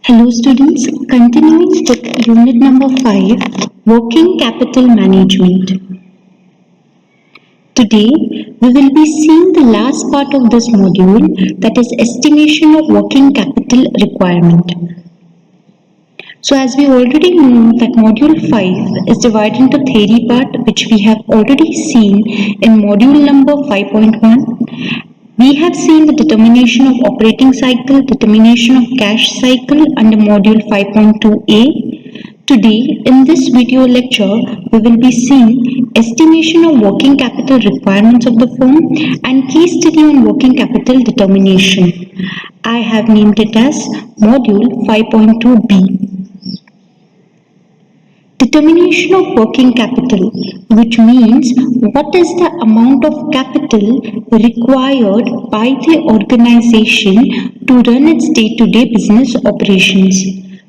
Hello students, continuing with unit number 5, Working Capital Management. Today, we will be seeing the last part of this module, that is estimation of working capital requirement. So as we already know that module 5 is divided into theory part, which we have already seen in module number 5.1. We have seen the determination of operating cycle, determination of cash cycle under module 5.2a. Today, in this video lecture, we will be seeing estimation of working capital requirements of the firm and case study on working capital determination. I have named it as module 5.2b. Determination of working capital, which means what is the amount of capital required by the organization to run its day-to-day business operations.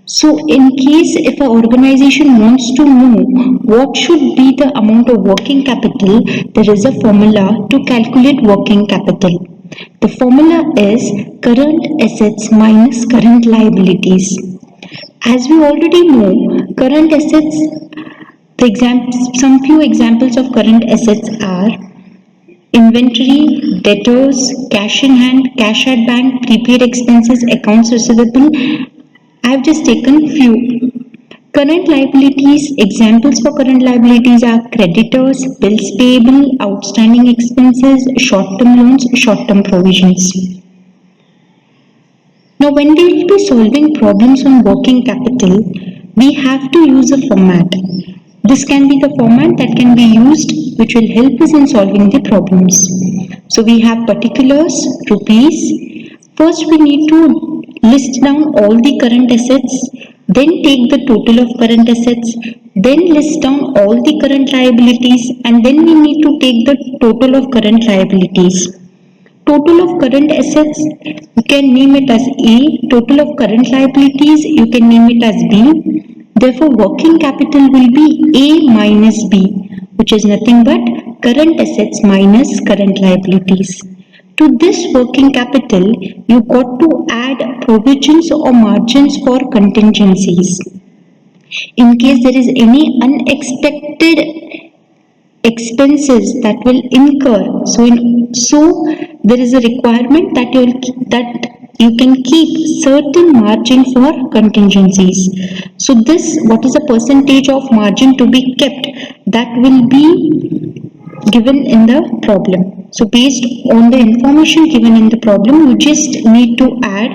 So in case if an organization wants to know what should be the amount of working capital, there is a formula to calculate working capital. The formula is current assets minus current liabilities. As we already know, current assets, some few examples of current assets are inventory, debtors, cash in hand, cash at bank, prepaid expenses, accounts receivable. I have just taken few. Current liabilities, examples for current liabilities are creditors, bills payable, outstanding expenses, short-term loans, short-term provisions. Now, when we will be solving problems on working capital, we have to use a format. This can be the format that can be used which will help us in solving the problems. So, we have particulars, rupees. First, we need to list down all the current assets, then take the total of current assets, then list down all the current liabilities, and then we need to take the total of current liabilities. Total of current assets, you can name it as A. Total of current liabilities, you can name it as B. Therefore, working capital will be A minus B, which is nothing but current assets minus current liabilities. To this working capital, you got to add provisions or margins for contingencies. In case there is any unexpected expenses that will incur, so there is a requirement that you can keep certain margin for contingencies. So this, what is the percentage of margin to be kept, that will be given in the problem. So based on the information given in the problem, you just need to add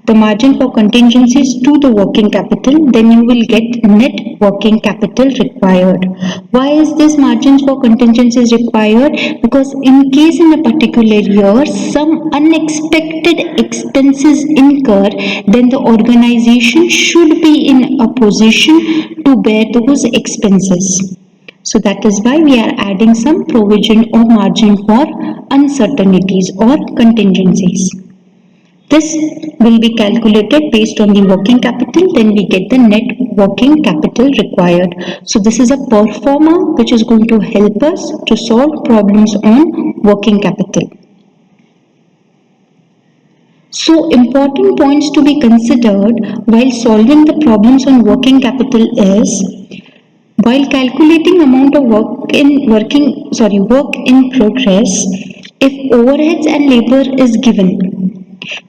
the margin for contingencies to the working capital, then you will get net working capital required. Why is this margins for contingencies required? Because in case in a particular year some unexpected expenses incur, then the organization should be in a position to bear those expenses. So that is why we are adding some provision or margin for uncertainties or contingencies. This will be calculated based on the working capital, then we get the net working capital required. So this is a performer which is going to help us to solve problems on working capital. So important points to be considered while solving the problems on working capital is, while calculating amount of work in progress, if overheads and labor is given.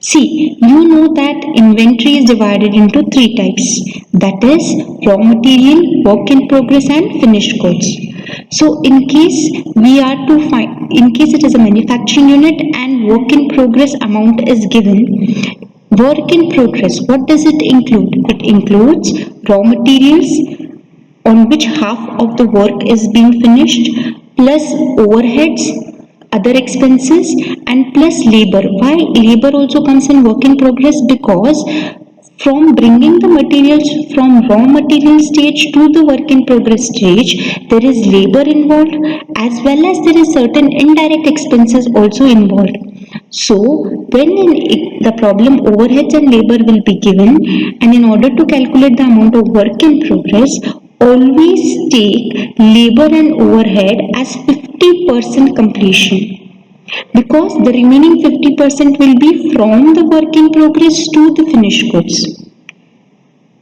See, you know that inventory is divided into three types, that is raw material, work in progress and finished goods. So in case it is a manufacturing unit and work in progress amount is given, work in progress, what does it include? It includes raw materials, on which half of the work is being finished, plus overheads, other expenses, and plus labor. Why labor also comes in work in progress? Because from bringing the materials from raw material stage to the work in progress stage, there is labor involved, as well as there is certain indirect expenses also involved. So when the problem overheads and labor will be given, and in order to calculate the amount of work in progress, always take labor and overhead as 50% completion, because the remaining 50% will be from the work in progress to the finished goods.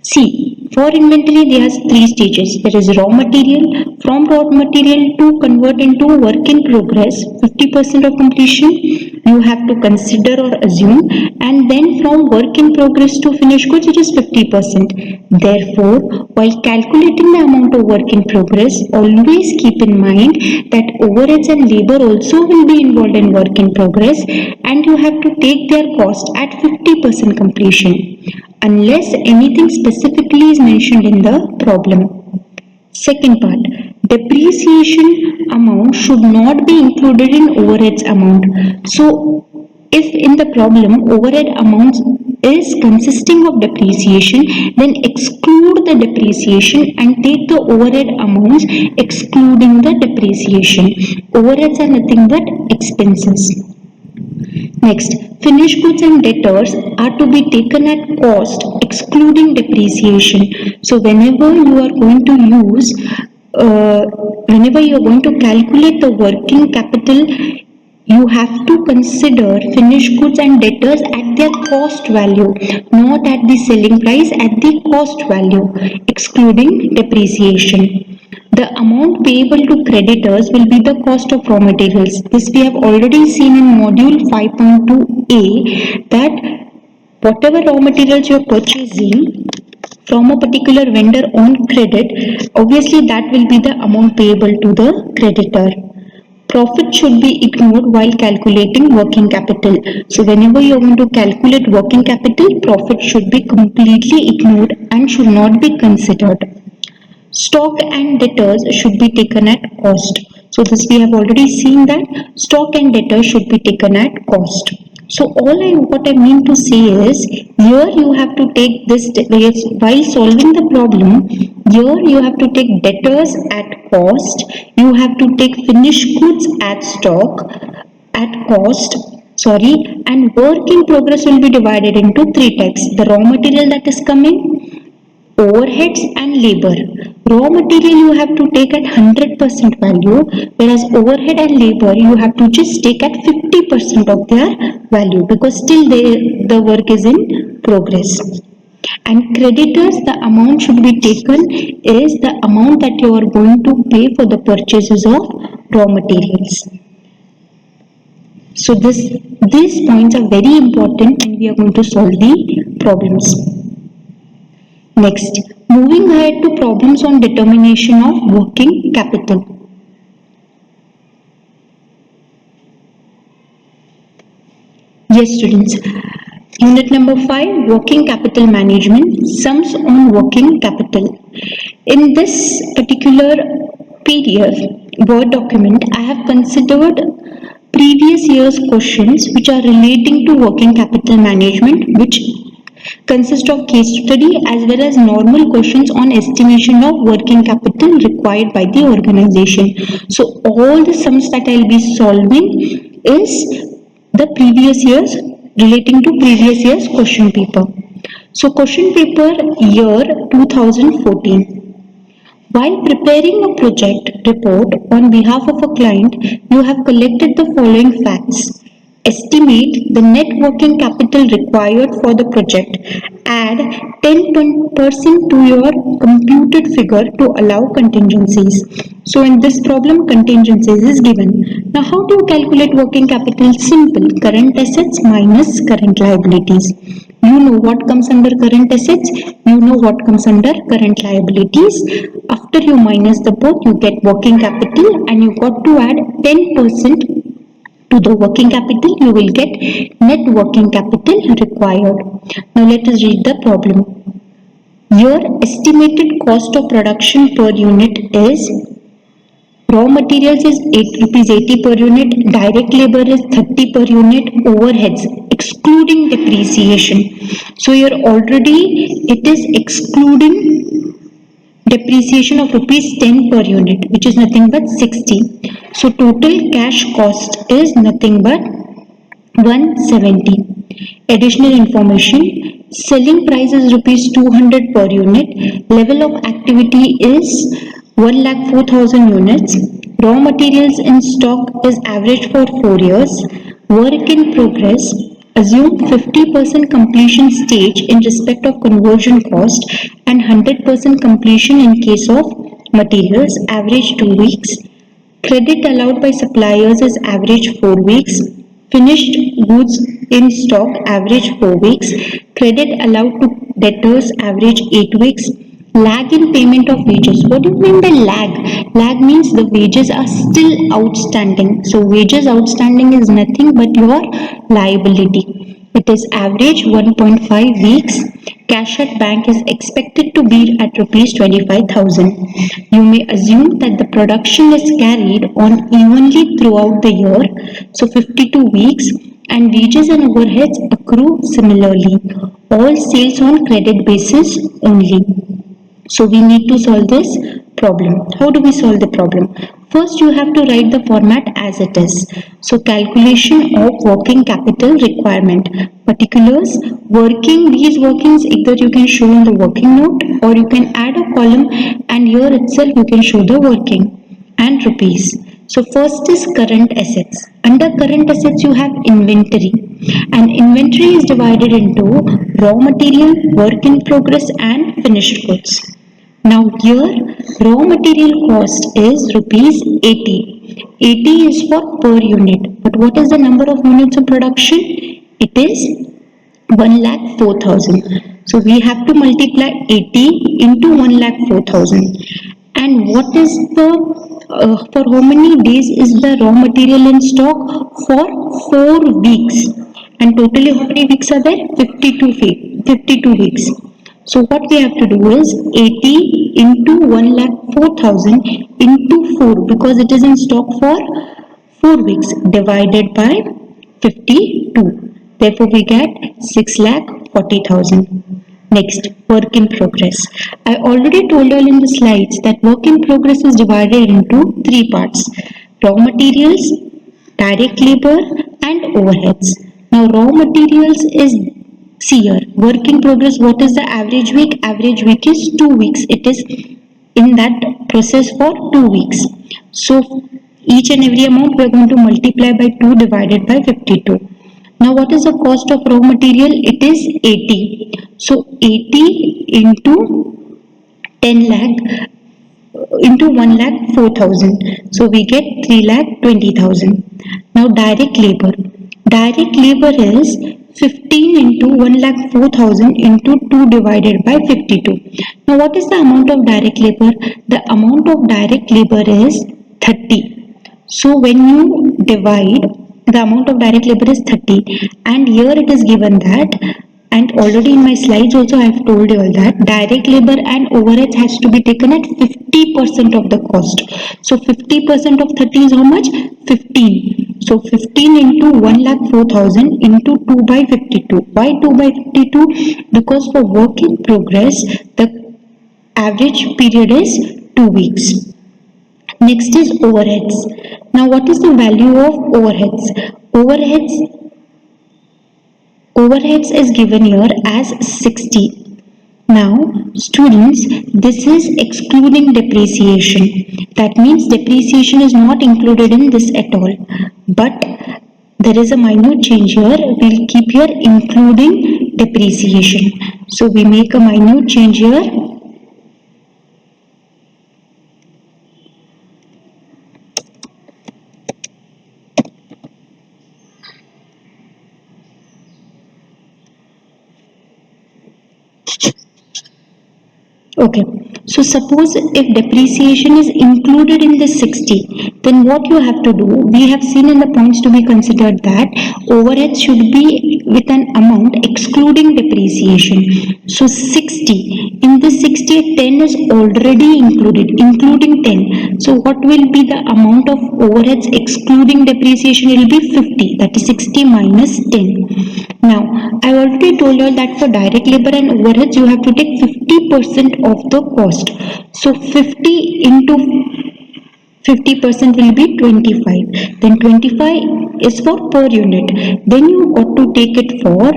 See, for inventory there are three stages. There is raw material. From raw material to convert into work in progress, 50% of completion you have to consider or assume, and then from work in progress to finished goods it is 50%. Therefore, while calculating the amount of work in progress, always keep in mind that overheads and labor also will be involved in work in progress, and you have to take their cost at 50% completion unless anything specifically is mentioned in the problem. Second part, depreciation amount should not be included in overheads amount. So, if in the problem overhead amount is consisting of depreciation, then exclude the depreciation and take the overhead amounts excluding the depreciation. Overheads are nothing but expenses. Next, finished goods and debtors are to be taken at cost excluding depreciation. So whenever you are going to calculate the working capital, you have to consider finished goods and debtors at their cost value, not at the selling price, at the cost value, excluding depreciation. The amount payable to creditors will be the cost of raw materials. This we have already seen in module 5.2a that whatever raw materials you are purchasing from a particular vendor on credit, obviously that will be the amount payable to the creditor. Profit should be ignored while calculating working capital. So whenever you are going to calculate working capital, profit should be completely ignored and should not be considered. Stock and debtors should be taken at cost. So this we have already seen that stock and debtors should be taken at cost. So what I mean to say is, here you have to take this while solving the problem. Here you have to take debtors at cost. You have to take finished goods at stock at cost. And work in progress will be divided into three types: the raw material that is coming, overheads and labor. Raw material you have to take at 100% value, whereas overhead and labor you have to just take at 50% of their value, because still the work is in progress. And creditors, the amount should be taken is the amount that you are going to pay for the purchases of raw materials. So these points are very important and we are going to solve the problems. Next, moving ahead to problems on determination of working capital. Yes, students. Unit number 5, working capital management, sums on working capital. In this particular PDF Word document, I have considered previous year's questions which are relating to working capital management, which consist of case study as well as normal questions on estimation of working capital required by the organization. So all the sums that I will be solving is the previous year's, relating to previous year's question paper. So question paper year 2014. While preparing a project report on behalf of a client, you have collected the following facts. Estimate the net working capital required for the project. Add 10% to your computed figure to allow contingencies. So in this problem, contingencies is given. Now how do you calculate working capital? Simple. Current assets minus current liabilities. You know what comes under current assets, you know what comes under current liabilities. After you minus the both, you get working capital, and you got to add 10% to the working capital, you will get net working capital required. Now let us read the problem. Your estimated cost of production per unit is raw materials is ₹80 per unit, direct labor is 30 per unit, overheads excluding depreciation. So here already it is excluding depreciation of ₹10 per unit, which is nothing but 60. So total cash cost is nothing but 170. Additional information: selling price is ₹200 per unit. Level of activity is 1,04,000 units. Raw materials in stock is average for 4 years. Work in progress. Assume 50% completion stage in respect of conversion cost and 100% completion in case of materials, average 2 weeks. Credit allowed by suppliers is average 4 weeks. Finished goods in stock average 4 weeks. Credit allowed to debtors average 8 weeks. Lag in payment of wages. What do you mean by lag? Lag means the wages are still outstanding. So wages outstanding is nothing but your liability. It is average 1.5 weeks. Cash at bank is expected to be at rupees 25,000. You may assume that the production is carried on evenly throughout the year, so 52 weeks, and wages and overheads accrue similarly. All sales on credit basis only. So we need to solve this problem. How do we solve the problem? First, you have to write the format as it is. So calculation of working capital requirement. Particulars, working, these workings either you can show in the working note or you can add a column and here itself you can show the working and rupees. So first is current assets. Under current assets you have inventory, and inventory is divided into raw material, work in progress and finished goods. Now here raw material cost is rupees 80. 80 is for per unit. But what is the number of units of production? It is 1,04,000. So we have to multiply 80 into 1,04,000. And what is the for how many days is the raw material in stock? For 4 weeks. And totally how many weeks are there? 52 weeks. So what we have to do is 80 into 1,04,000 into 4 because it is in stock for 4 weeks divided by 52. Therefore we get 6,40,000. Next, work in progress. I already told you in the slides that work in progress is divided into 3 parts. Raw materials, direct labor and overheads. Now raw materials is, see here, work in progress, what is the average week? Average week is 2 weeks. It is in that process for 2 weeks. So each and every amount we are going to multiply by 2 divided by 52. Now what is the cost of raw material? It is 80. So 80 into 10 lakh into 1,04,000. So we get 3,20,000. Now direct labor. Direct labor is 15 into 1,04,000 into 2 divided by 52. Now what is the amount of direct labor? The amount of direct labor is 30. So when you divide, the amount of direct labor is 30 and here it is given that, and already in my slides also I have told you all that direct labor and overheads has to be taken at 50% of the cost. So 50% of 30 is how much? 15. So 15 into 1,04,000 into 2 by 52. Why 2 by 52? Because for work in progress the average period is 2 weeks. Next is overheads. Now what is the value of overheads? Overheads is given here as 60. Now students, this is excluding depreciation. That means depreciation is not included in this at all. But there is a minor change here. We'll keep here including depreciation. So we make a minor change here. Okay, so suppose if depreciation is included in the 60, then what you have to do, we have seen in the points to be considered that overhead should be with an amount excluding depreciation. So 60, in the 60, 10 is already included, including 10. So what will be the amount of overheads excluding depreciation? It will be 50, that is 60 minus 10. Now, I already told you that for direct labor and overheads, you have to take 50% of the cost. So 50 into 50% will be 25. Then 25 is for per unit. Then you got to take it for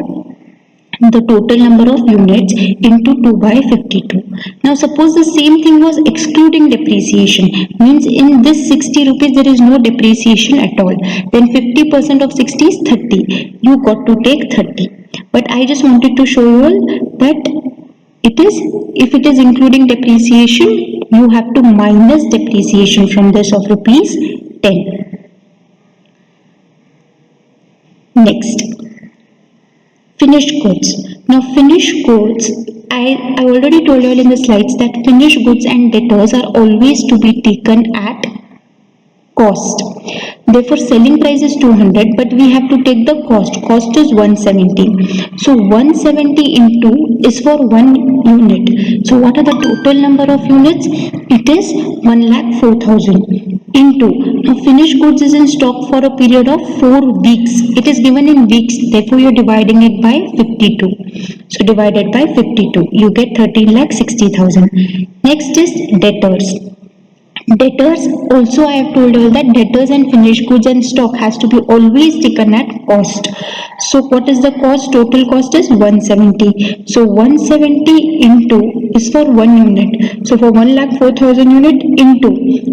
the total number of units into 2 by 52. Now suppose the same thing was excluding depreciation, means in this 60 rupees there is no depreciation at all. Then 50% of 60 is 30. You got to take 30. But I just wanted to show you all that If it is including depreciation, you have to minus depreciation from this of rupees 10. Next, finished goods. Now finished goods, I already told you all in the slides that finished goods and debtors are always to be taken at cost. Therefore selling price is 200, but we have to take the cost is 170. So 170 into is for one unit. So what are the total number of units? It is 1,04,000 into, now finished goods is in stock for a period of 4 weeks. It is given in weeks, therefore you are dividing it by 52. So divided by 52, you get 13,60,000. Next is debtors. Debtors, also I have told you that debtors and finished goods and stock has to be always taken at cost. So what is the cost? Total cost is 170. So 170 into is for 1 unit. So for 1,04,000 unit into,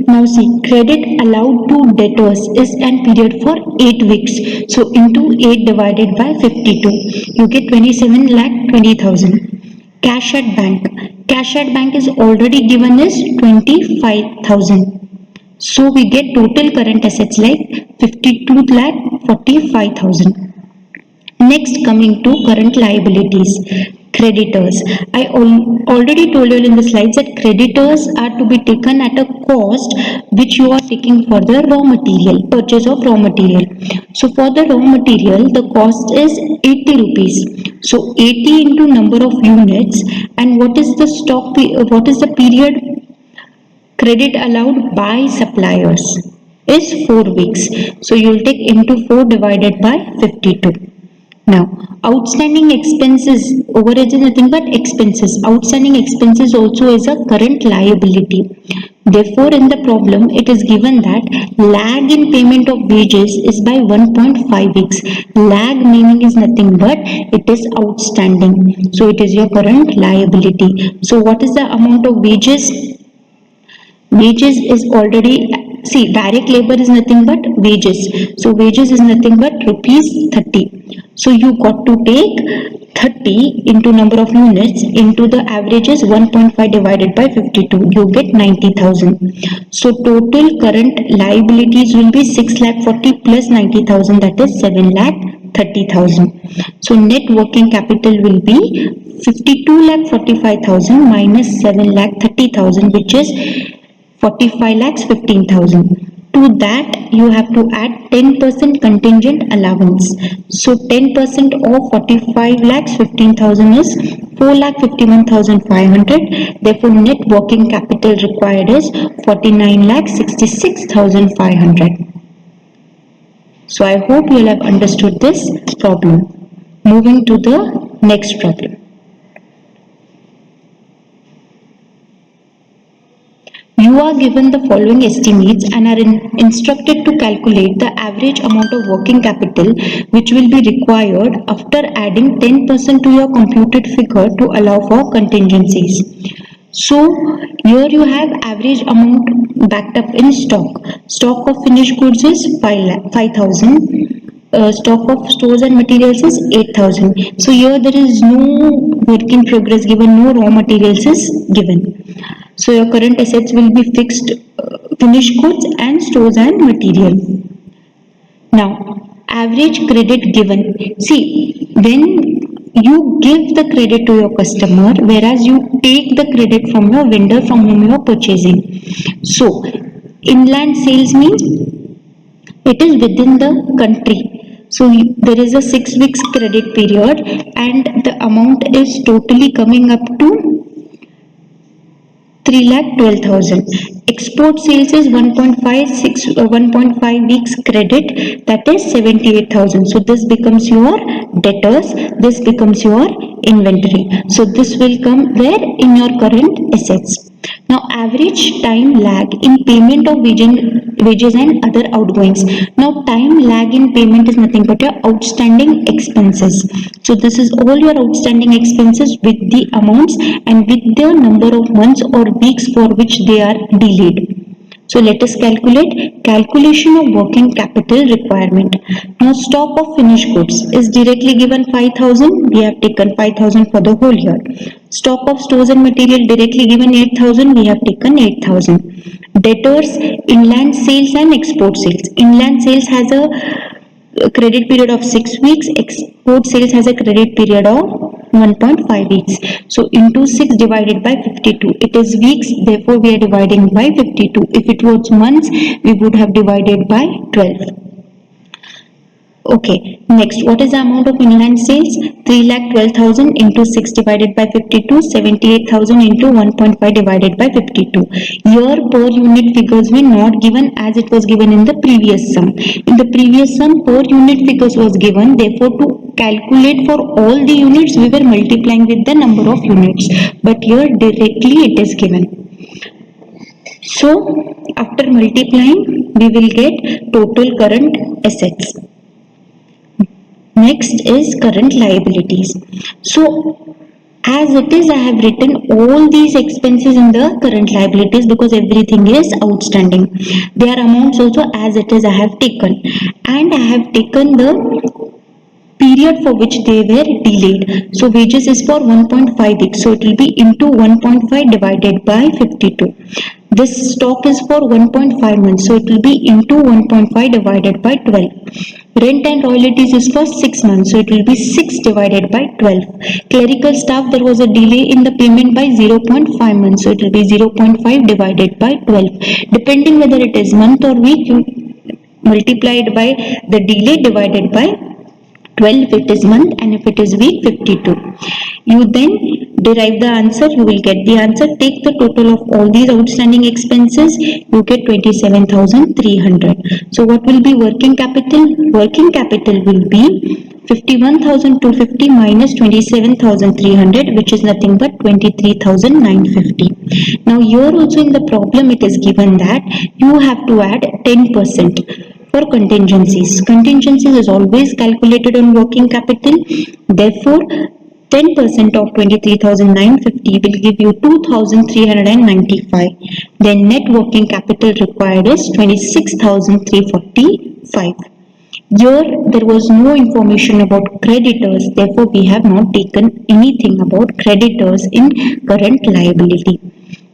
now see, credit allowed to debtors is an period for 8 weeks. So into 8 divided by 52, you get 27,20,000. Cash at bank. Cash at bank is already given as 25,000. So we get total current assets like 52,45,000. Next, coming to current liabilities. Creditors. I already told you in the slides that creditors are to be taken at a cost which you are taking for the raw material, purchase of raw material. So for the raw material, the cost is 80 rupees. So 80 into number of units, and what is the stock, what is the period credit allowed by suppliers is 4 weeks. So you will take into 4 divided by 52. Now, outstanding expenses, overage is nothing but expenses. Outstanding expenses also is a current liability. Therefore, in the problem, it is given that lag in payment of wages is by 1.5 weeks. Lag meaning is nothing but it is outstanding. So, it is your current liability. So, what is the amount of wages? Wages is already, see, direct labor is nothing but wages. So wages is nothing but rupees 30. So you got to take 30 into number of units into the average is 1.5 divided by 52. You get 90,000. So total current liabilities will be 6,40,000 plus 90,000, that is 7,30,000. So net working capital will be 52,45,000 minus 7,30,000, which is 45,15,000. To that you have to add 10% contingent allowance. So 10% of 45,15,000 is 4,51,500. Therefore net working capital required is 49,66,500. So I hope you will have understood this problem. Moving to the next problem. You are given the following estimates and are instructed to calculate the average amount of working capital which will be required after adding 10% to your computed figure to allow for contingencies. So here you have average amount backed up in stock. Stock of finished goods is 5,000. Stock of stores and materials is 8,000. So here there is no work in progress given, no raw materials is given. So your current assets will be fixed, finished goods and stores and material. Now, average credit given. See, when you give the credit to your customer, whereas you take the credit from your vendor from whom you are purchasing. So, inland sales means it is within the country. So there is a 6 weeks credit period and the amount is totally coming up to 3,12,000. Export sales is 1.5 weeks credit, that is 78,000. So this becomes your debtors, this becomes your inventory. So this will come where? In your current assets. Now average time lag in payment of wages and other outgoings. Now time lag in payment is nothing but your outstanding expenses. So this is all your outstanding expenses with the amounts and with the number of months or weeks for which they are delayed. So let us calculate calculation of working capital requirement. Now stock of finished goods is directly given 5,000. We have taken 5,000 for the whole year. Stock of stores and material directly given 8,000. We have taken 8,000. Debtors, inland sales and export sales. Inland sales has a credit period of 6 weeks. Export sales has a credit period of 1.5 weeks. So into 6 divided by 52. It is weeks, therefore we are dividing by 52. If it was months, we would have divided by 12. Okay, next, what is the amount of inland sales? 3,12,000 into 6 divided by 52, 78,000 into 1.5 divided by 52. Here per unit figures were not given as it was given in the previous sum. In the previous sum, per unit figures was given, therefore to calculate for all the units, we were multiplying with the number of units. But here directly it is given. So, after multiplying, we will get total current assets. Next is current liabilities. So as it is, I have written all these expenses in the current liabilities because everything is outstanding. Their amounts also as it is I have taken, and I have taken the period for which they were delayed. So wages is for 1.5 weeks. So it will be into 1.5 divided by 52. This stock is for 1.5 months. So it will be into 1.5 divided by 12. Rent and royalties is for 6 months. So it will be 6 divided by 12. Clerical staff, there was a delay in the payment by 0.5 months. So it will be 0.5 divided by 12. Depending whether it is month or week, you multiply it by the delay divided by 12 if it is month, and if it is week, 52. You then derive the answer, you will get the answer. Take the total of all these outstanding expenses, you get 27,300. So what will be working capital? Working capital will be 51,250 minus 27,300, which is nothing but 23,950. Now here also in the problem it is given that you have to add 10% for contingencies. Contingencies is always calculated on working capital. Therefore, 10% of 23,950 will give you 2,395. Then net working capital required is 26,345. Here there was no information about creditors, therefore we have not taken anything about creditors in current liability.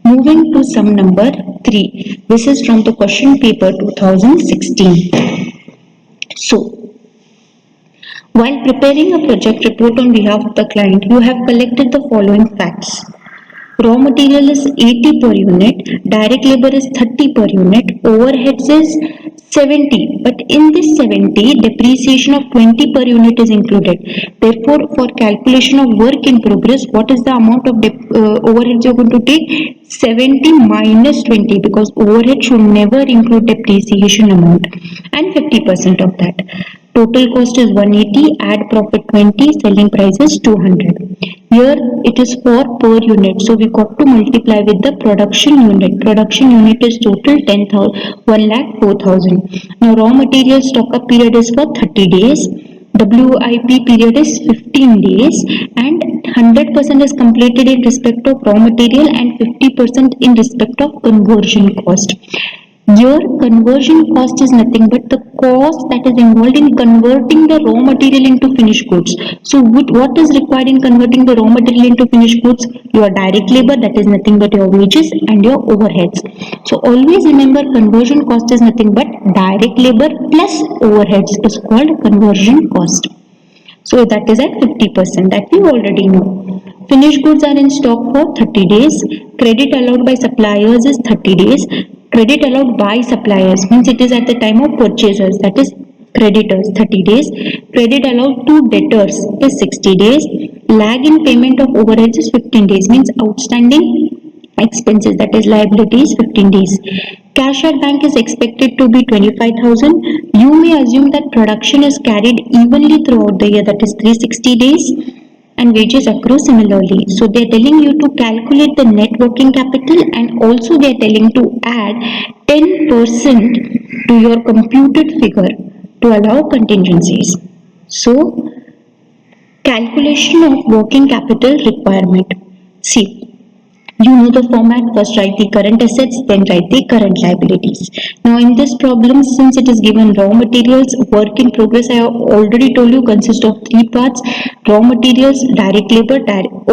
Moving to sum number 3. This is from the question paper 2016. So, while preparing a project report on behalf of the client, you have collected the following facts. Raw material is 80 per unit, direct labor is 30 per unit, overheads is 70, but in this 70, depreciation of 20 per unit is included. Therefore, for calculation of work in progress, what is the amount of overheads you are going to take? 70 minus 20, because overhead should never include depreciation amount, and 50% of that. Total cost is 180, add profit 20, selling price is 200. Here it is for per unit, so we got to multiply with the production unit. Production unit is total 1,04,000. Now raw material stock up period is for 30 days. WIP period is 15 days, and 100% is completed in respect of raw material and 50% in respect of conversion cost. Your conversion cost is nothing but the cost that is involved in converting the raw material into finished goods. So what is required in converting the raw material into finished goods? Your direct labor, that is nothing but your wages and your overheads. So always remember, conversion cost is nothing but direct labor plus overheads is called conversion cost. So that is at 50%, that we already know. Finished goods are in stock for 30 days. Credit allowed by suppliers is 30 days. Credit allowed by suppliers means it is at the time of purchasers, that is creditors, 30 days. Credit allowed to debtors is 60 days. Lag in payment of overheads is 15 days, means outstanding expenses, that is liabilities, 15 days. Cash at bank is expected to be 25,000. You may assume that production is carried evenly throughout the year, that is 360 days, and wages accrue similarly. So they are telling you to calculate the net working capital, and also they are telling to add 10% to your computed figure to allow contingencies. So calculation of working capital requirement. See, You know the format. First write the current assets, then write the current liabilities. Now in this problem, since it is given raw materials, work in progress, I have already told you, consists of three parts: raw materials, direct labor,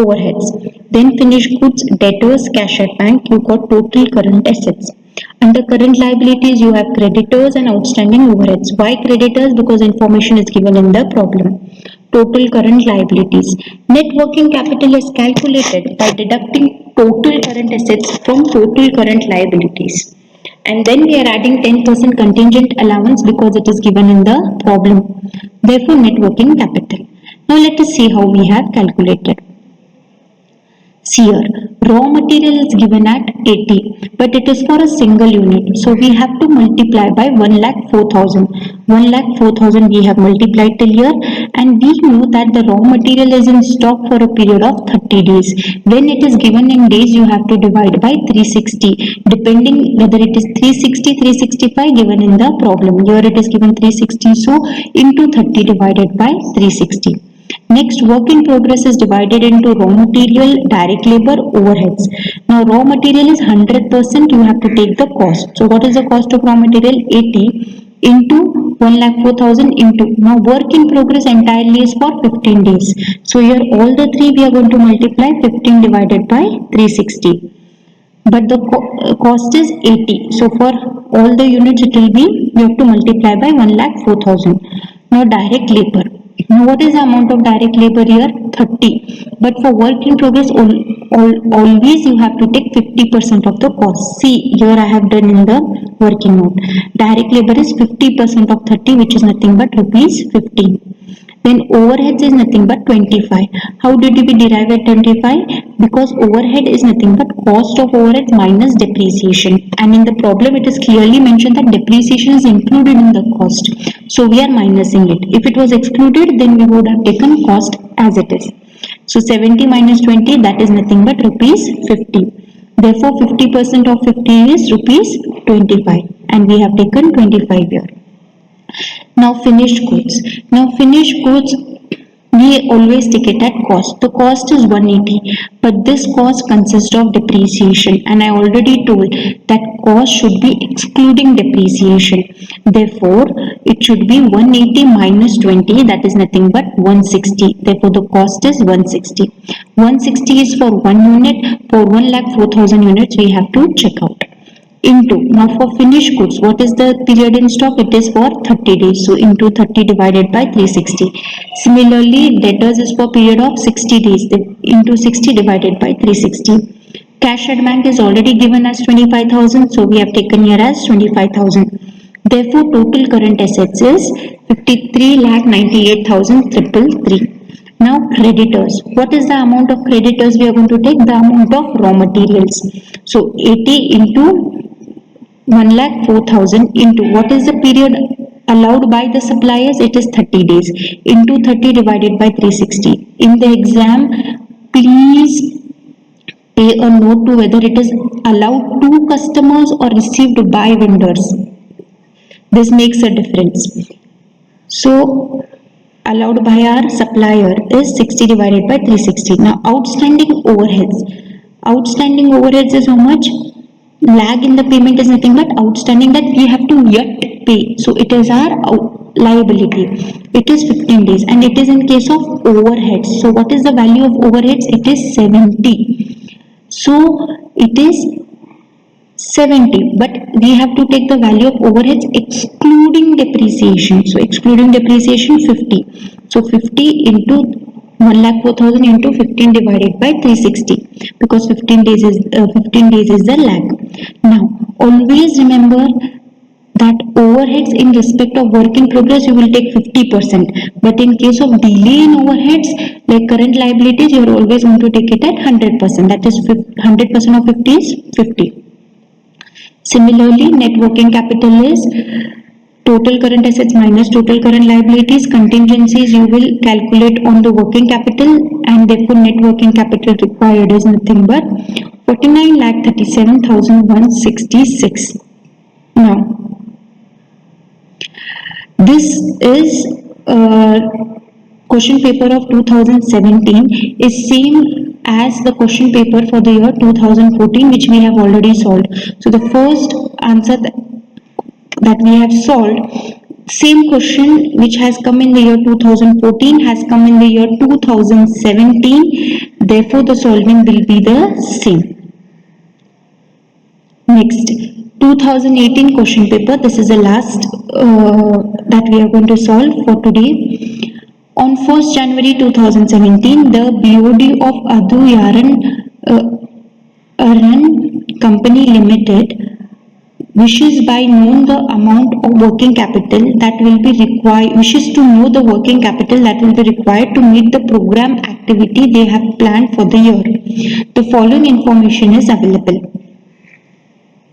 overheads. Then finished goods, debtors, cash at bank. You got total current assets. Under current liabilities, you have creditors and outstanding overheads. Why creditors? Because information is given in the problem. Total current liabilities. Net working capital is calculated by deducting total current assets from total current liabilities. And then we are adding 10% contingent allowance because it is given in the problem. Therefore, net working capital. Now let us see how we have calculated. See here, raw material is given at 80, but it is for a single unit. So we have to multiply by 1,04,000. 1,04,000 we have multiplied till here, and we know that the raw material is in stock for a period of 30 days. When it is given in days, you have to divide by 360, depending whether it is 360, 365 given in the problem. Here it is given 360, so into 30 divided by 360. Next, work in progress is divided into raw material, direct labor, overheads. Now, raw material is 100%, you have to take the cost. So, what is the cost of raw material? 80 into 1,04,000 into. Now, work in progress entirely is for 15 days. So, here all the three we are going to multiply 15 divided by 360. But the cost is 80. So, for all the units it will be, you have to multiply by 1,04,000. Now, direct labor. Now, what is the amount of direct labor here? 30. But for work in progress, always you have to take 50% of the cost. See, here I have done in the working note. Direct labor is 50% of 30, which is nothing but rupees 15. Then overheads is nothing but 25. How did we derive at 25? Because overhead is nothing but cost of overhead minus depreciation. And in the problem it is clearly mentioned that depreciation is included in the cost. So we are minusing it. If it was excluded, then we would have taken cost as it is. So 70 minus 20, that is nothing but rupees 50. Therefore 50% of 50 is rupees 25. And we have taken 25 here. Now finished goods. Now finished goods, we always take it at cost. The cost is 180, but this cost consists of depreciation, and I already told that cost should be excluding depreciation. Therefore, it should be 180 minus 20, that is nothing but 160. Therefore, the cost is 160. 160 is for 1 unit. For 1,04,000 units, we have to check out. Into, now for finished goods, what is the period in stock? It is for 30 days. So into 30 divided by 360. Similarly, debtors is for period of 60 days. Into 60 divided by 360. Cash at bank is already given as 25,000. So we have taken here as 25,000. Therefore, total current assets is 53,98,333. Now creditors. What is the amount of creditors we are going to take? The amount of raw materials. So 80 into 1,04,000 into what is the period allowed by the suppliers? It is 30 days. Into 30 divided by 360. In the exam, please pay a note to whether it is allowed to customers or received by vendors. This makes a difference. So allowed by our supplier is 60 divided by 360. Now outstanding overheads. Outstanding overheads is how much? Lag in the payment is nothing but outstanding that we have to yet pay. So it is our liability. It is 15 days and it is in case of overheads. So what is the value of overheads? It is 70. So it is 70, but we have to take the value of overheads excluding depreciation. So excluding depreciation 50. So 50 into 1,04,000 into 15 divided by 360 because 15 days is the lag. Now always remember that overheads in respect of work in progress you will take 50%, but in case of delay in overheads like current liabilities you are always going to take it at 100%. That is 100% of 50 is 50. Similarly, net working capital is total current assets minus total current liabilities. Contingencies you will calculate on the working capital, and therefore net working capital required is nothing but 49,37,166. Now, this is question paper of 2017 is same as the question paper for the year 2014, which we have already solved. So the first answer that we have solved, same question which has come in the year 2014 has come in the year 2017, therefore the solving will be the same. Next, 2018 question paper. This is the last that we are going to solve for today. On 1st January 2017, the BOD of Adu Yaran Company Limited wishes by known the amount of working capital that will be required, wishes to know the working capital that will be required to meet the program activity they have planned for the year. The following information is available.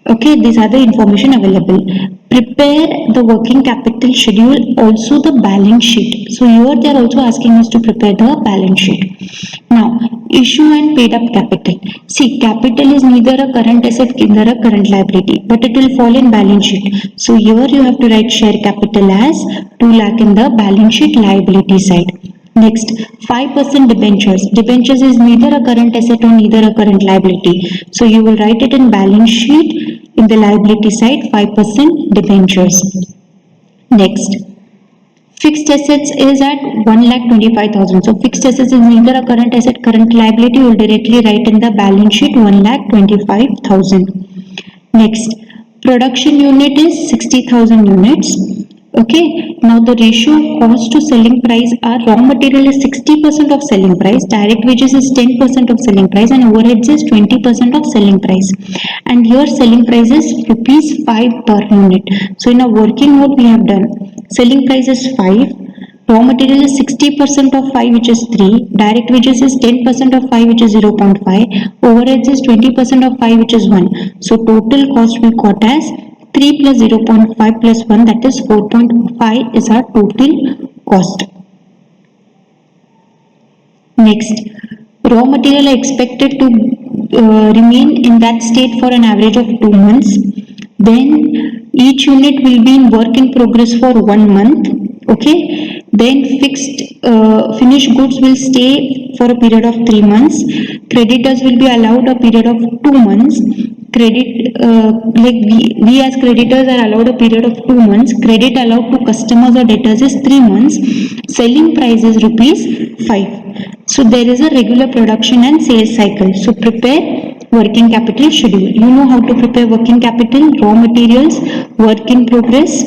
Okay, these are the information available. Prepare the working capital schedule, also the balance sheet. So here they are also asking us to prepare the balance sheet. Now, issue and paid up capital. See, capital is neither a current asset nor a current liability, but it will fall in balance sheet. So here you have to write share capital as 2 lakh in the balance sheet liability side. Next, 5% debentures. Debentures is neither a current asset or neither a current liability. So you will write it in balance sheet in the liability side, 5% debentures. Next, fixed assets is at 1,25,000. So fixed assets is neither a current asset, current liability. You will directly write in the balance sheet 1,25,000. Next, production unit is 60,000 units. Okay, now the ratio of cost to selling price are raw material is 60% of selling price, direct wages is 10% of selling price, and overheads is 20% of selling price. And here selling price is rupees 5 per unit. So in a working note we have done selling price is 5, raw material is 60% of 5 which is 3, direct wages is 10% of 5 which is 0.5, overheads is 20% of 5 which is 1. So total cost we got as 3 plus 0.5 plus 1, that is 4.5 is our total cost. Next, raw material are expected to remain in that state for an average of 2 months. Then each unit will be in work in progress for 1 month. Okay, then finished goods will stay for a period of 3 months. Creditors will be allowed a period of 2 months. We as creditors are allowed a period of 2 months. Credit allowed to customers or debtors is 3 months. Selling price is rupees 5. So there is a regular production and sales cycle. So prepare working capital schedule. You know how to prepare working capital, raw materials, work in progress.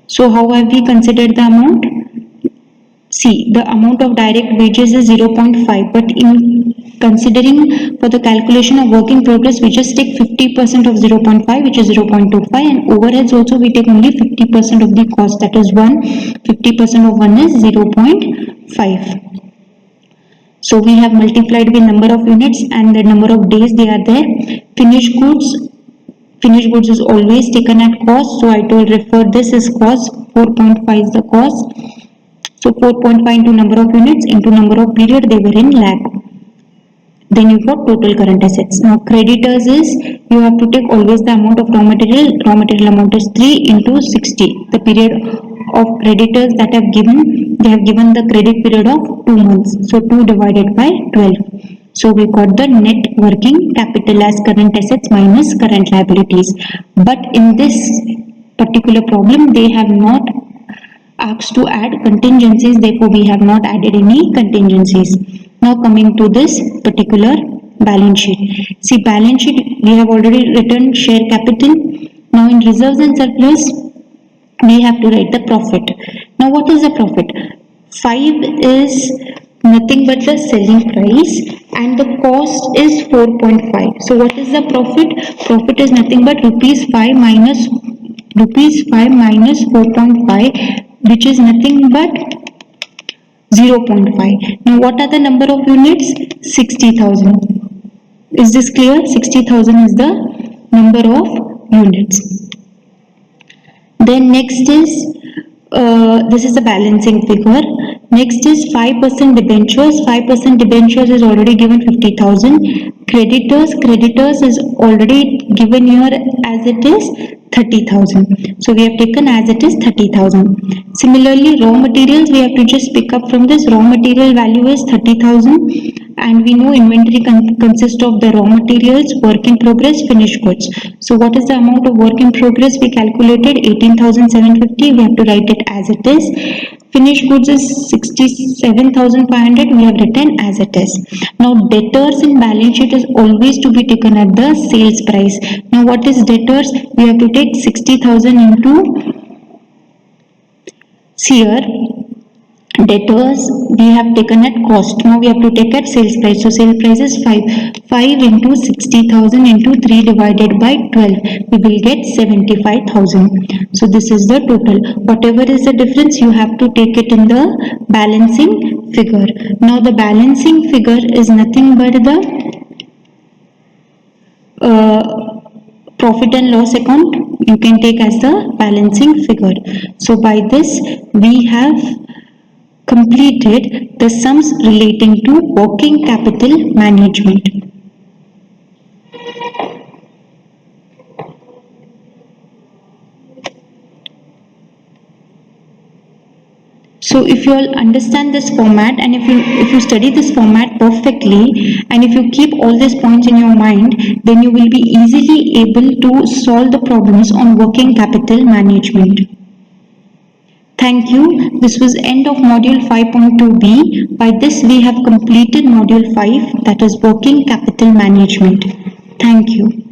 So how have we considered the amount? See, the amount of direct wages is 0.5, but in considering for the calculation of work in progress, we just take 50% of 0.5, which is 0.25, and overheads also we take only 50% of the cost, that is 1. 50% of 1 is 0.5. So we have multiplied the number of units and the number of days they are there. Finished goods is always taken at cost, so I will refer this as cost. 4.5 is the cost. So 4.5 into number of units into number of period, they were in lakh. Then you got total current assets. Now creditors is, you have to take always the amount of raw material. Raw material amount is 3 into 60. The period of creditors that have given, they have given the credit period of 2 months. So 2 divided by 12. So we got the net working capital as current assets minus current liabilities. But in this particular problem, they have not asked to add contingencies, therefore we have not added any contingencies. Now coming to this particular balance sheet. See, balance sheet we have already written share capital. Now in reserves and surplus we have to write the profit. Now what is the profit? 5 is nothing but the selling price and the cost is 4.5. So what is the profit? Profit is nothing but rupees 5 minus 4.5, which is nothing but 0.5. Now what are the number of units? 60,000. Is this clear? 60,000 is the number of units. Then next is this is a balancing figure. Next is 5% debentures. 5% debentures is already given 50,000. Creditors is already given here as it is 30,000. So we have taken as it is 30,000. Similarly, raw materials, we have to just pick up from this. Raw material value is 30,000, and we know inventory consists of the raw materials, work in progress, finished goods. So what is the amount of work in progress? We calculated 18,750. We have to write it as it is. Finished goods is 67,500. We have written as it is. Now debtors in balance sheet is always to be taken at the sales price. Now what is debtors? We have to take 60,000 into here. Debtors we have taken at cost. Now we have to take at sales price. So sale price is 5 into 60,000 into 3 divided by 12. We will get 75,000. So this is the total. Whatever is the difference, you have to take it in the balancing figure. Now the balancing figure is nothing but the profit and loss account. You can take as the balancing figure. So by this we have completed the sums relating to working capital management. So if you all understand this format, and if you study this format perfectly, and if you keep all these points in your mind, then you will be easily able to solve the problems on working capital management. Thank you. This was end of module 5.2b. By this we have completed module 5, that is working capital management. Thank you.